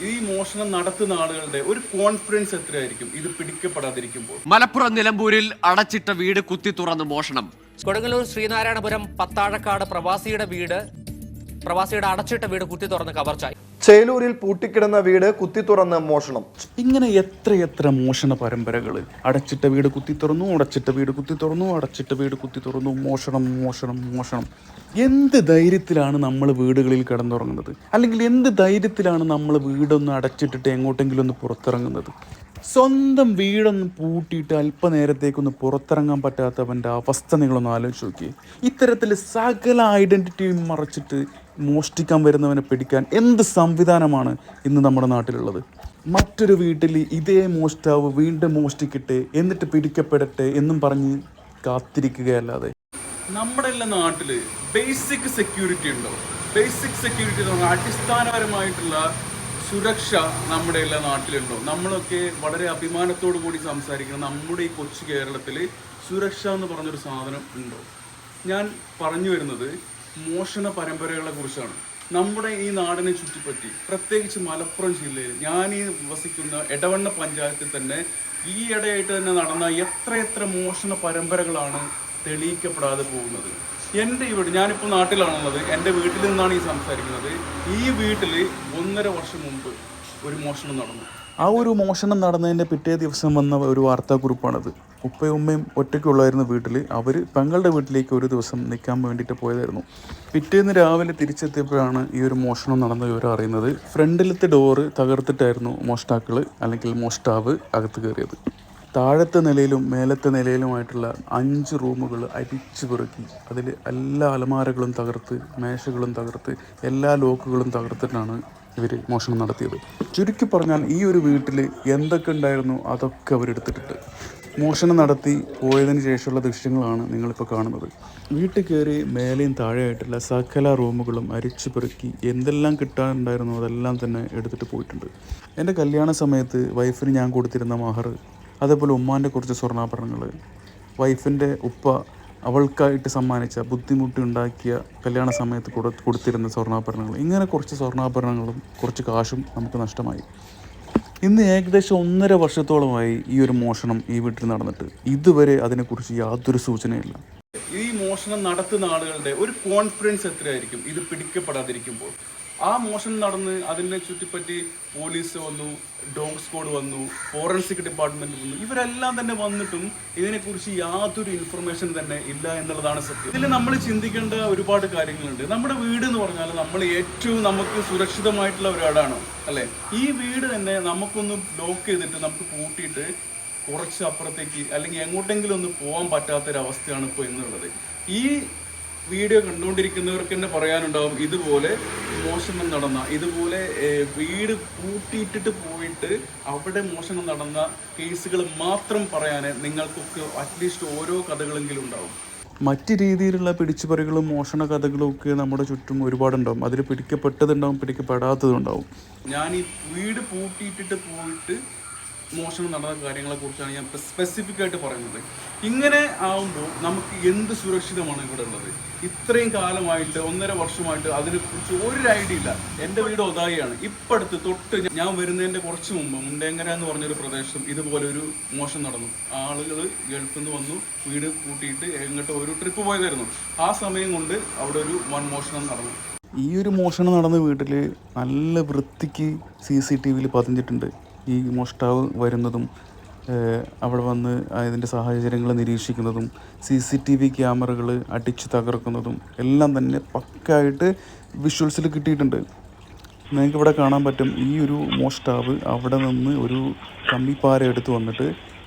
ഈ മോഷണം നടത്തുന്ന ആളുകളുടെ ഒരു കോൺഫിഡൻസ് എത്രയായിരിക്കും ഇത് പിടിക്കപ്പെടാതിരിക്കുമ്പോൾ? മലപ്പുറം നിലമ്പൂരിൽ അടച്ചിട്ട വീട് കുത്തി തുറന്ന് മോഷണം. കൊടുങ്ങല്ലൂർ ശ്രീനാരായണപുരം പത്താഴക്കാട് പ്രവാസിയുടെ അടച്ചിട്ട വീട് കുത്തി തുറന്ന് കവർച്ച. ചേലൂരിൽ പൂട്ടിക്കിടന്ന വീട് കുത്തി തുറന്ന് മോഷണം. ഇങ്ങനെ എത്രയെത്ര മോഷണ പരമ്പരകൾ. അടച്ചിട്ട വീട് കുത്തി തുറന്നു, അടച്ചിട്ട വീട് കുത്തി തുറന്നു, അടച്ചിട്ട വീട് കുത്തി തുറന്നു, മോഷണം മോഷണം മോഷണം. എന്ത് ധൈര്യത്തിലാണ് നമ്മൾ വീടുകളിൽ കിടന്നുറങ്ങുന്നത്? അല്ലെങ്കിൽ എന്ത് ധൈര്യത്തിലാണ് നമ്മൾ വീടൊന്ന് അടച്ചിട്ടിട്ട് എങ്ങോട്ടെങ്കിലും ഒന്ന് പുറത്തിറങ്ങുന്നത്? സ്വന്തം വീടൊന്ന് പൂട്ടിയിട്ട് അല്പനേരത്തേക്കൊന്ന് പുറത്തിറങ്ങാൻ പറ്റാത്തവൻ്റെ അവസ്ഥ നിങ്ങളൊന്ന് ആലോചിച്ച് നോക്കിയേ. ഇത്തരത്തിൽ സകല ഐഡൻറ്റിറ്റിയും മറച്ചിട്ട് മോഷ്ടിക്കാൻ വരുന്നവനെ പിടിക്കാൻ എന്ത് സംവിധാനമാണ് ഇന്ന് നമ്മുടെ നാട്ടിലുള്ളത്? മറ്റൊരു വീട്ടിൽ ഇതേ മോഷ്ടാവ് വീണ്ടും മോഷ്ടിക്കട്ടെ, എന്നിട്ട് പിടിക്കപ്പെടട്ടെ എന്നും പറഞ്ഞ് കാത്തിരിക്കുകയല്ലാതെ നമ്മുടെ എല്ലാ നാട്ടിൽ ബേസിക് സെക്യൂരിറ്റി ഉണ്ടോ? ബേസിക് സെക്യൂരിറ്റി എന്ന് പറഞ്ഞാൽ അടിസ്ഥാനപരമായിട്ടുള്ള സുരക്ഷ നമ്മുടെ എല്ലാ നാട്ടിലുണ്ടോ? നമ്മളൊക്കെ വളരെ അഭിമാനത്തോടു കൂടി സംസാരിക്കുന്ന നമ്മുടെ ഈ കൊച്ചു കേരളത്തിൽ സുരക്ഷ എന്ന് പറഞ്ഞൊരു സാധനം ഉണ്ടോ? ഞാൻ പറഞ്ഞു വരുന്നത് മോഷണ പരമ്പരകളെ കുറിച്ചാണ്. നമ്മുടെ ഈ നാടിനെ ചുറ്റിപ്പറ്റി, പ്രത്യേകിച്ച് മലപ്പുറം ജില്ലയിൽ ഞാൻ ഈ വസിക്കുന്ന എടവണ്ണ പഞ്ചായത്തിൽ തന്നെ ഈ ഇടയായിട്ട് തന്നെ നടന്ന എത്രയെത്ര മോഷണ പരമ്പരകളാണ് തെളിയിക്കപ്പെടാതെ പോകുന്നത്. എൻ്റെ വീട്, ഞാനിപ്പോൾ നാട്ടിലാണുള്ളത്, എൻ്റെ വീട്ടിൽ നിന്നാണ് ഈ സംസാരിക്കുന്നത്. ഈ വീട്ടിൽ 1.5 വർഷം മുമ്പ് ഒരു മോഷണം നടന്നു. ആ ഒരു മോഷണം നടന്നതിൻ്റെ പിറ്റേ ദിവസം വന്ന ഒരു വാർത്താക്കുറിപ്പാണത്. ഉപ്പയും ഉമ്മയും ഒറ്റയ്ക്കുള്ളായിരുന്ന വീട്ടിൽ അവർ പെങ്ങളുടെ വീട്ടിലേക്ക് ഒരു ദിവസം നിൽക്കാൻ വേണ്ടിയിട്ട് പോയതായിരുന്നു. പിറ്റേന്ന് രാവിലെ തിരിച്ചെത്തിയപ്പോഴാണ് ഈ ഒരു മോഷണം നടന്ന വിവരം അറിയുന്നത്. ഫ്രണ്ടിലത്തെ ഡോറ് തകർത്തിട്ടായിരുന്നു മോഷ്ടാക്കൾ അല്ലെങ്കിൽ മോഷ്ടാവ് അകത്ത് കയറിയത്. താഴത്തെ നിലയിലും മേലത്തെ നിലയിലുമായിട്ടുള്ള 5 റൂമുകൾ അരിച്ചു പെറുക്കി അതിൽ എല്ലാ അലമാരകളും തകർത്ത്, മേശകളും തകർത്ത്, എല്ലാ ലോക്കുകളും തകർത്തിട്ടാണ് ഇവർ മോഷണം നടത്തിയത്. ചുരുക്കി പറഞ്ഞാൽ ഈ ഒരു വീട്ടിൽ എന്തൊക്കെ ഉണ്ടായിരുന്നു അതൊക്കെ അവരെടുത്തിട്ടുണ്ട്. മോഷണം നടത്തി പോയതിന് ശേഷമുള്ള ദൃശ്യങ്ങളാണ് നിങ്ങളിപ്പോൾ കാണുന്നത്. വീട്ടിൽ കയറി മേലെയും താഴെയായിട്ടുള്ള സകല റൂമുകളും അരിച്ചു പെറുക്കി എന്തെല്ലാം കിട്ടാനുണ്ടായിരുന്നു അതെല്ലാം തന്നെ എടുത്തിട്ട് പോയിട്ടുണ്ട്. എൻ്റെ കല്യാണ സമയത്ത് വൈഫിന് ഞാൻ കൊടുത്തിരുന്ന മഹർ, അതേപോലെ ഉമ്മാൻ്റെ കുറച്ച് സ്വർണ്ണാഭരണങ്ങൾ, വൈഫിൻ്റെ ഉപ്പ അവൾക്കായിട്ട് സമ്മാനിച്ച ബുദ്ധിമുട്ടി ഉണ്ടാക്കിയ കല്യാണ സമയത്ത് കൊടുത്തിരുന്ന സ്വർണ്ണാഭരണങ്ങൾ, ഇങ്ങനെ കുറച്ച് സ്വർണ്ണാഭരണങ്ങളും കുറച്ച് കാശും നമുക്ക് നഷ്ടമായി. ഇന്ന് ഏകദേശം 1.5 വർഷത്തോളമായി ഈ ഒരു മോഷണം ഈ വീട്ടിൽ നടന്നിട്ട് ഇതുവരെ അതിനെക്കുറിച്ച് യാതൊരു സൂചനയില്ല. ഈ മോഷണം നടത്തുന്ന ആളുകളുടെ ഒരു കോൺഫിഡൻസ് എത്രയായിരിക്കും ഇത് പിടിക്കപ്പെടാതിരിക്കുമ്പോൾ? ആ മോഷണം നടന്ന് അതിനെ ചുറ്റിപ്പറ്റി പോലീസ് വന്നു, ഡോഗ് സ്ക്വാഡ് വന്നു, ഫോറൻസിക് ഡിപ്പാർട്ട്മെന്റ് വന്നു. ഇവരെല്ലാം തന്നെ വന്നിട്ടും ഇതിനെക്കുറിച്ച് യാതൊരു ഇൻഫർമേഷൻ തന്നെ ഇല്ല എന്നുള്ളതാണ് സത്യം. ഇതിൽ നമ്മൾ ചിന്തിക്കേണ്ട ഒരുപാട് കാര്യങ്ങളുണ്ട്. നമ്മുടെ വീട് എന്ന് പറഞ്ഞാൽ നമ്മൾ ഏറ്റവും നമുക്ക് സുരക്ഷിതമായിട്ടുള്ള ഒരാളാണ്, അല്ലേ? ഈ വീട് തന്നെ നമുക്കൊന്ന് ലോക്ക് ചെയ്തിട്ട് നമുക്ക് പൂട്ടിയിട്ട് കുറച്ച് അപ്പുറത്തേക്ക് അല്ലെങ്കിൽ എങ്ങോട്ടെങ്കിലും ഒന്ന് പോകാൻ പറ്റാത്തൊരവസ്ഥയാണ് ഇപ്പോൾ എന്നുള്ളത്. ഈ വീഡിയോ കണ്ടുകൊണ്ടിരിക്കുന്നവർക്ക് തന്നെ പറയാനുണ്ടാവും, ഇതുപോലെ മോഷണം നടന്ന, ഇതുപോലെ വീട് പൂട്ടിയിട്ടിട്ട് പോയിട്ട് അവിടെ മോഷണം നടന്ന കേസുകൾ മാത്രം പറയാൻ നിങ്ങൾക്കൊക്കെ അറ്റ്ലീസ്റ്റ് ഓരോ കഥകളെങ്കിലും ഉണ്ടാവും. മറ്റ് രീതിയിലുള്ള പിടിച്ചുപറികളും മോഷണ കഥകളും ഒക്കെ നമ്മുടെ ചുറ്റും ഒരുപാടുണ്ടാവും. അതിൽ പിടിക്കപ്പെട്ടതുണ്ടാവും, പിടിക്കപ്പെടാത്തതുണ്ടാവും. ഞാൻ ഈ വീട് പൂട്ടിയിട്ടിട്ട് പോയിട്ട് മോഷണം നടന്ന കാര്യങ്ങളെക്കുറിച്ചാണ് ഞാൻ സ്പെസിഫിക് ആയിട്ട് പറയുന്നത്. ഇങ്ങനെ ആവുമ്പോൾ നമുക്ക് എന്ത് സുരക്ഷിതമാണ് ഇവിടെ ഉള്ളത്? ഇത്രയും കാലമായിട്ട് 1.5 വർഷമായിട്ട് അതിനെക്കുറിച്ച് ഒരു ഐഡിയ ഇല്ല. എൻ്റെ വീട് ഒതായിയാണ്. ഇപ്പടുത്ത് തൊട്ട് ഞാൻ വരുന്നതിൻ്റെ കുറച്ച് മുമ്പ് മുണ്ടേങ്ങര എന്ന് പറഞ്ഞൊരു പ്രദേശം ഇതുപോലെ ഒരു മോഷണം നടന്നു. ആളുകൾ ഗൾഫിൽ നിന്ന് വന്നു, വീട് കൂട്ടിയിട്ട് എങ്ങോട്ട് ഒരു ട്രിപ്പ് പോയതായിരുന്നു. ആ സമയം കൊണ്ട് അവിടെ ഒരു വൻ മോഷണം നടന്നു. ഈ ഒരു മോഷണം നടന്ന വീട്ടിൽ നല്ല വൃത്തിക്ക് CCTVയിൽ പതിഞ്ഞിട്ടുണ്ട്. ഈ മോഷ്ടാവ് വരുന്നതും അവിടെ വന്ന് അതിൻ്റെ സാഹചര്യങ്ങൾ നിരീക്ഷിക്കുന്നതും CCTV ക്യാമറകൾ അടിച്ച് തകർക്കുന്നതും എല്ലാം തന്നെ പക്കായിട്ട് വിഷ്വൽസിൽ കിട്ടിയിട്ടുണ്ട്. നിങ്ങൾക്കിവിടെ കാണാൻ പറ്റും. ഈ ഒരു മോഷ്ടാവ് അവിടെ നിന്ന് ഒരു കമ്പിപ്പാര എടുത്ത് വന്നിട്ട്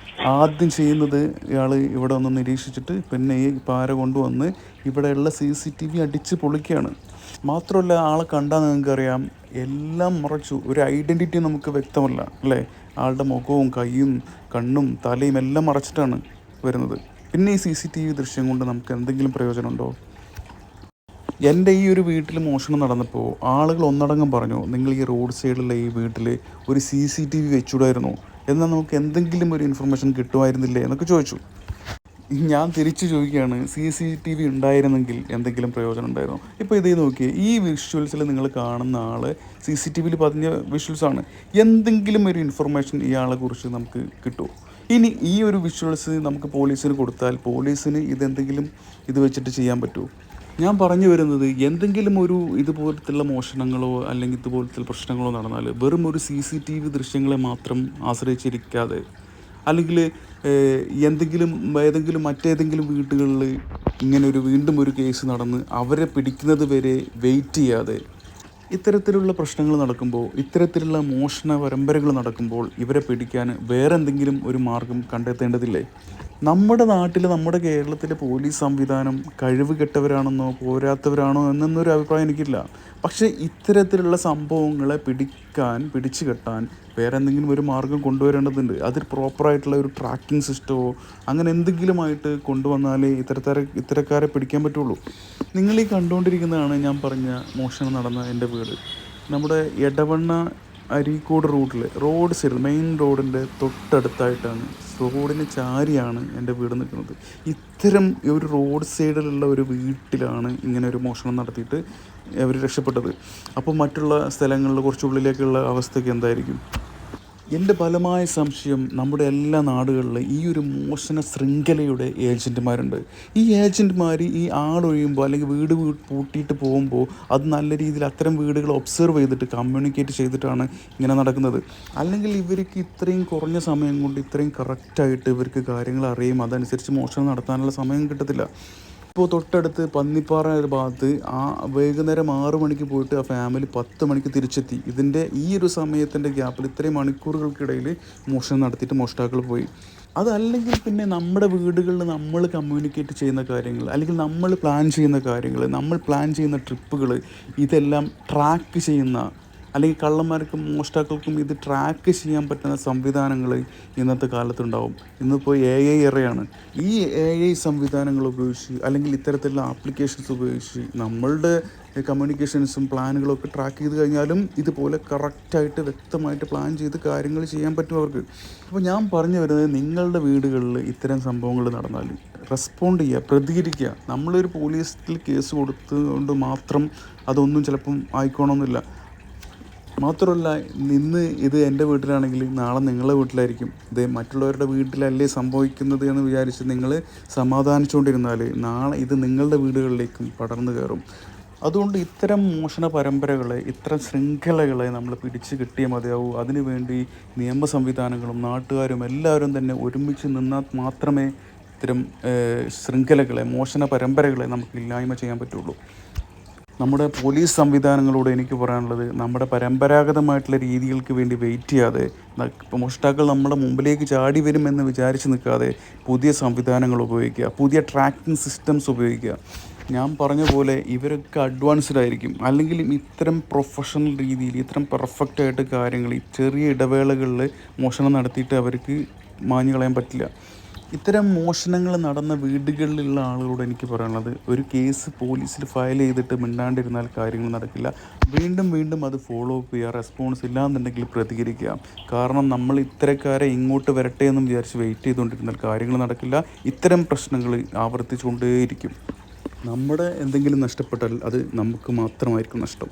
ആദ്യം ചെയ്യുന്നത് ഇയാൾ ഇവിടെ ഒന്ന് നിരീക്ഷിച്ചിട്ട് പിന്നെ ഈ പാര കൊണ്ടുവന്ന് ഇവിടെയുള്ള CCTV അടിച്ച് പൊളിക്കുകയാണ്. മാത്രമല്ല, ആളെ കണ്ടാൽ നിങ്ങൾക്കറിയാം എല്ലാം മറച്ചു, ഒരു ഐഡൻറ്റിറ്റി നമുക്ക് വ്യക്തമല്ല, അല്ലേ? ആളുടെ മുഖവും കൈയും കണ്ണും തലയും എല്ലാം മറച്ചിട്ടാണ് വരുന്നത്. പിന്നെ ഈ CCTV ദൃശ്യം കൊണ്ട് നമുക്ക് എന്തെങ്കിലും പ്രയോജനമുണ്ടോ? എൻ്റെ ഈ ഒരു വീട്ടിൽ മോഷണം നടന്നപ്പോൾ ആളുകൾ ഒന്നടങ്കം പറഞ്ഞു, നിങ്ങൾ ഈ റോഡ് സൈഡിലുള്ള ഈ വീട്ടിൽ ഒരു CCTV വെച്ചുകൂടായിരുന്നു, എന്നാൽ നമുക്ക് എന്തെങ്കിലും ഒരു ഇൻഫർമേഷൻ കിട്ടുമായിരുന്നില്ലേ എന്നൊക്കെ ചോദിച്ചു. ഞാൻ തിരിച്ചു ചോദിക്കുകയാണ്, CCTV ഉണ്ടായിരുന്നെങ്കിൽ എന്തെങ്കിലും പ്രയോജനം ഉണ്ടായിരുന്നോ? ഇപ്പോൾ ഇതേ നോക്കിയേ, ഈ വിഷ്വൽസിൽ നിങ്ങൾ കാണുന്ന ആൾ CCTVയിൽ പതിഞ്ഞ വിഷ്വൽസാണ്. എന്തെങ്കിലും ഒരു ഇൻഫർമേഷൻ ഇയാളെ കുറിച്ച് നമുക്ക് കിട്ടുമോ? ഇനി ഈ ഒരു വിഷ്വൽസ് നമുക്ക് പോലീസിന് കൊടുത്താൽ പോലീസിന് ഇതെന്തെങ്കിലും ഇത് വെച്ചിട്ട് ചെയ്യാൻ പറ്റുമോ? ഞാൻ പറഞ്ഞു വരുന്നത്, എന്തെങ്കിലും ഒരു ഇതുപോലത്തുള്ള മോഷണങ്ങളോ അല്ലെങ്കിൽ ഇതുപോലത്തെ പ്രശ്നങ്ങളോ നടന്നാൽ വെറും ഒരു CCTV ദൃശ്യങ്ങളെ മാത്രം ആശ്രയിച്ചിരിക്കാതെ, അല്ലെങ്കിൽ ഏതെങ്കിലും മറ്റേതെങ്കിലും വീടുകളിൽ ഇങ്ങനെ വീണ്ടും ഒരു കേസ് നടന്ന് അവരെ പിടിക്കുന്നത് വരെ വെയിറ്റ് ചെയ്യാതെ, ഇത്തരത്തിലുള്ള പ്രശ്നങ്ങൾ നടക്കുമ്പോൾ, ഇത്തരത്തിലുള്ള മോഷണ പരമ്പരകൾ നടക്കുമ്പോൾ ഇവരെ പിടിക്കാൻ വേറെ എന്തെങ്കിലും ഒരു മാർഗം കണ്ടെത്തേണ്ടതില്ലേ? നമ്മുടെ നാട്ടിൽ, നമ്മുടെ കേരളത്തിലെ പോലീസ് സംവിധാനം കഴിവ് കെട്ടവരാണെന്നോ പോരാത്തവരാണോ എന്നൊരു അഭിപ്രായം എനിക്കില്ല. പക്ഷേ ഇത്തരത്തിലുള്ള സംഭവങ്ങളെ പിടിച്ചു കെട്ടാൻ വേറെ എന്തെങ്കിലും ഒരു മാർഗം കൊണ്ടുവരേണ്ടതുണ്ട്. അതിൽ പ്രോപ്പറായിട്ടുള്ള ഒരു ട്രാക്കിംഗ് സിസ്റ്റമോ അങ്ങനെ എന്തെങ്കിലുമായിട്ട് കൊണ്ടുവന്നാലേ ഇത്തരക്കാരെ പിടിക്കാൻ പറ്റുള്ളൂ. നിങ്ങളീ കണ്ടുകൊണ്ടിരിക്കുന്നതാണ് ഞാൻ പറഞ്ഞ മോഷണം നടന്ന എൻ്റെ വീട്. നമ്മുടെ എടവണ്ണ അരീക്കോട് റോഡ് സൈഡിൽ, മെയിൻ റോഡിൻ്റെ തൊട്ടടുത്തായിട്ടാണ്, റോഡിന് ചാരിയാണ് എൻ്റെ വീട് നിൽക്കുന്നത്. ഇത്തരം ഒരു റോഡ് സൈഡിലുള്ള ഒരു വീട്ടിലാണ് ഇങ്ങനെ ഒരു മോഷണം നടത്തിയിട്ട് അവർ രക്ഷപ്പെട്ടത്. അപ്പോൾ മറ്റുള്ള സ്ഥലങ്ങളിൽ കുറച്ചുള്ളിലേക്കുള്ള അവസ്ഥയ്ക്ക് എന്തായിരിക്കും? എൻ്റെ ബലമായ സംശയം, നമ്മുടെ എല്ലാ നാടുകളിലും ഈ ഒരു മോഷണ ശൃംഖലയുടെ ഏജൻറ്റുമാരുണ്ട്. ഈ ഏജൻറ്റുമാർ ഈ ആളൊഴിയുമ്പോൾ അല്ലെങ്കിൽ വീട് പൂട്ടിയിട്ട് പോകുമ്പോൾ അത് നല്ല രീതിയിൽ അത്തരം വീടുകൾ ഒബ്സർവ് ചെയ്തിട്ട് കമ്മ്യൂണിക്കേറ്റ് ചെയ്തിട്ടാണ് ഇങ്ങനെ നടക്കുന്നത്. അല്ലെങ്കിൽ ഇവർക്ക് ഇത്രയും കുറഞ്ഞ സമയം കൊണ്ട് ഇത്രയും കറക്റ്റായിട്ട് ഇവർക്ക് കാര്യങ്ങൾ അറിയും, അതനുസരിച്ച് മോഷണം നടത്താനുള്ള സമയം കിട്ടത്തില്ല. ഇപ്പോൾ തൊട്ടടുത്ത് പന്നിപ്പാറ ഒരു ഭാഗത്ത് വൈകുന്നേരം 6 മണിക്ക് പോയിട്ട് ആ ഫാമിലി 10 മണിക്ക് തിരിച്ചെത്തി. ഇതിൻ്റെ ഈ ഒരു സമയത്തിൻ്റെ ഗ്യാപ്പിൽ ഇത്രയും മണിക്കൂറുകൾക്കിടയിൽ മോഷണം നടത്തിയിട്ട് മോഷ്ടാക്കൾ പോയി. അതല്ലെങ്കിൽ പിന്നെ നമ്മുടെ വീടുകളിൽ നമ്മൾ കമ്മ്യൂണിക്കേറ്റ് ചെയ്യുന്ന കാര്യങ്ങൾ, അല്ലെങ്കിൽ നമ്മൾ പ്ലാൻ ചെയ്യുന്ന കാര്യങ്ങൾ, നമ്മൾ പ്ലാൻ ചെയ്യുന്ന ട്രിപ്പുകൾ, ഇതെല്ലാം ട്രാക്ക് ചെയ്യുന്ന, അല്ലെങ്കിൽ കള്ളന്മാർക്കും മോഷ്ടാക്കൾക്കും ഇത് ട്രാക്ക് ചെയ്യാൻ പറ്റുന്ന സംവിധാനങ്ങൾ ഇന്നത്തെ കാലത്തുണ്ടാവും. ഇന്നിപ്പോൾ AI എറയാണ്. ഈ AI സംവിധാനങ്ങൾ ഉപയോഗിച്ച്, അല്ലെങ്കിൽ ഇത്തരത്തിലുള്ള ആപ്ലിക്കേഷൻസ് ഉപയോഗിച്ച് നമ്മളുടെ കമ്മ്യൂണിക്കേഷൻസും പ്ലാനുകളൊക്കെ ട്രാക്ക് ചെയ്ത് കഴിഞ്ഞാലും ഇതുപോലെ കറക്റ്റായിട്ട് വ്യക്തമായിട്ട് പ്ലാൻ ചെയ്ത് കാര്യങ്ങൾ ചെയ്യാൻ പറ്റും അവർക്ക്. അപ്പോൾ ഞാൻ പറഞ്ഞു വരുന്നത്, നിങ്ങളുടെ വീടുകളിൽ ഇത്തരം സംഭവങ്ങൾ നടന്നാൽ റെസ്പോണ്ട് ചെയ്യുക, പ്രതികരിക്കുക. നമ്മളൊരു പോലീസിൽ കേസ് കൊടുത്തുകൊണ്ട് മാത്രം അതൊന്നും ചിലപ്പം ആയിക്കോണമെന്നില്ല. മാത്രമല്ല, ഇന്ന് ഇത് എൻ്റെ വീട്ടിലാണെങ്കിൽ നാളെ നിങ്ങളുടെ വീട്ടിലായിരിക്കും. ഇത് മറ്റുള്ളവരുടെ വീട്ടിലല്ലേ സംഭവിക്കുന്നത് എന്ന് വിചാരിച്ച് നിങ്ങൾ സമാധാനിച്ചുകൊണ്ടിരുന്നാൽ നാളെ ഇത് നിങ്ങളുടെ വീടുകളിലേക്കും പടർന്നു കയറും. അതുകൊണ്ട് ഇത്തരം മോഷണ പരമ്പരകളെ, ഇത്തരം ശൃംഖലകളെ നമ്മൾ പിടിച്ച് കിട്ടിയേ മതിയാവൂ. അതിനുവേണ്ടി നിയമ സംവിധാനങ്ങളും നാട്ടുകാരും എല്ലാവരും തന്നെ ഒരുമിച്ച് നിന്നാൽ മാത്രമേ ഇത്തരം ശൃംഖലകളെ, മോഷണ പരമ്പരകളെ നമുക്ക് ഇല്ലായ്മ ചെയ്യാൻ പറ്റുള്ളൂ. നമ്മുടെ പോലീസ് സംവിധാനങ്ങളോട് എനിക്ക് പറയാനുള്ളത്, നമ്മുടെ പരമ്പരാഗതമായിട്ടുള്ള രീതികൾക്ക് വേണ്ടി വെയിറ്റ് ചെയ്യാതെ, മോഷ്ടാക്കൾ നമ്മുടെ മുമ്പിലേക്ക് ചാടി വരുമെന്ന് വിചാരിച്ച് നിൽക്കാതെ പുതിയ സംവിധാനങ്ങൾ ഉപയോഗിക്കുക, പുതിയ ട്രാക്കിംഗ് സിസ്റ്റംസ് ഉപയോഗിക്കുക. ഞാൻ പറഞ്ഞ പോലെ ഇവരൊക്കെ അഡ്വാൻസ്ഡ് ആയിരിക്കും. അല്ലെങ്കിൽ ഇത്തരം പ്രൊഫഷണൽ രീതിയിൽ, ഇത്തരം പെർഫെക്റ്റായിട്ട് കാര്യങ്ങൾ ഈ ചെറിയ ഇടവേളകളിൽ മോഷണം നടത്തിയിട്ട് അവർക്ക് മാഞ്ഞു കളയാൻ പറ്റില്ല. ഇത്തരം മോഷണങ്ങൾ നടന്ന വീടുകളിലുള്ള ആളുകളോട് എനിക്ക് പറയാനുള്ളത്, ഒരു കേസ് പോലീസിൽ ഫയൽ ചെയ്തിട്ട് മിണ്ടാണ്ടിരുന്നാൽ കാര്യങ്ങൾ നടക്കില്ല. വീണ്ടും അത് ഫോളോ അപ്പ് ചെയ്യുക. റെസ്പോൺസ് ഇല്ലാന്നുണ്ടെങ്കിൽ പ്രതികരിക്കുക. കാരണം നമ്മൾ ഇത്തരക്കാരെ ഇങ്ങോട്ട് വരട്ടെ എന്നും വിചാരിച്ച് വെയിറ്റ് ചെയ്തുകൊണ്ടിരുന്നാൽ കാര്യങ്ങൾ നടക്കില്ല. ഇത്തരം പ്രശ്നങ്ങൾ ആവർത്തിച്ചുകൊണ്ടേയിരിക്കും. നമ്മുടെ എന്തെങ്കിലും നഷ്ടപ്പെട്ടാൽ അത് നമുക്ക് മാത്രമായിരിക്കും നഷ്ടം.